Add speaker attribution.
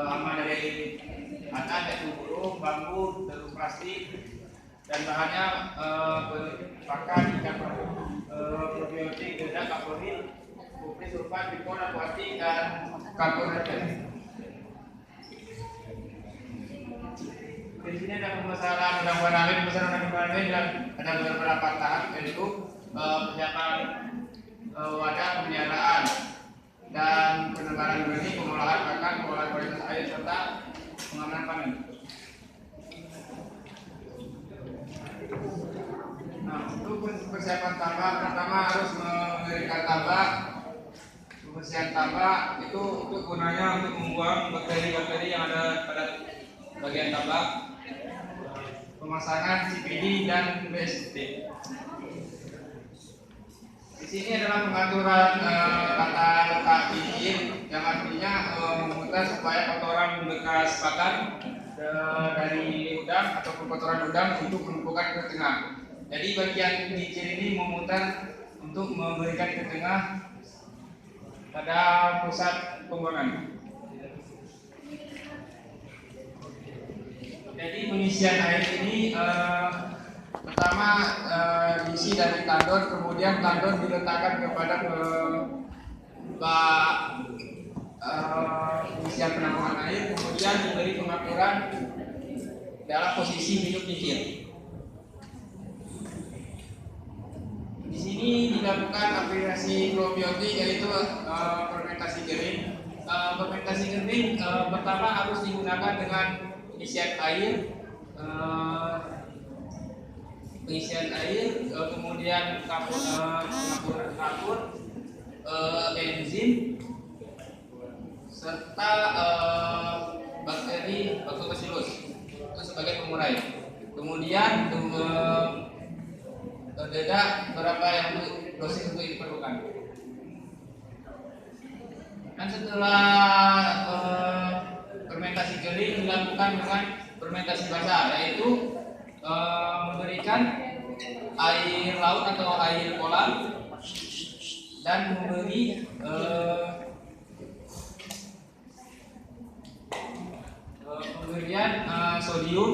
Speaker 1: aman dari anak, yaitu burung, bambu, telur plastik, dan bahannya pakan, ikan probiotik, dedak, kapuril, kupris, sulfat, bikon, aquatic, dan karbonat. Di sini ada pembesaran undang-undang dan ada beberapa tahap, yaitu persiapan wadah pemeliharaan dan penebaran benih, pengolahan pakan, pengolahan kualitas air, serta pengamanan panen. Nah, untuk persiapan tambak, pertama harus mendirikan tambak. Pembersihan tambak itu untuk gunanya untuk membuang bakteri-bakteri yang ada pada bagian tambak. Pemasangan CPD dan BST. Di sini adalah pengaturan tata letak bibit, yang artinya memutar supaya kotoran bekas pakan dari udang ataupun kotoran udang untuk menumpukan ke tengah. Jadi bagian bibit ini memutar untuk memberikan ke tengah pada pusat pembuangan. Jadi pengisian air ini pertama diisi dari tandon, kemudian tandon diletakkan kepada pengisian penampungan air, kemudian diberi pengaturan dalam posisi hidup nyicil. Di sini dilakukan aplikasi probiotik, yaitu fermentasi kering. Fermentasi kering pertama harus digunakan dengan pengisian air, kemudian kapur, enzim, serta bakteri Lactobacillus itu sebagai pengurai. Kemudian dedak berapa yang dosis untuk diperlukan. Dan setelah fermentasi kering dilakukan dengan fermentasi basah, yaitu memberikan air laut atau air kolam dan memberi pemberian sodium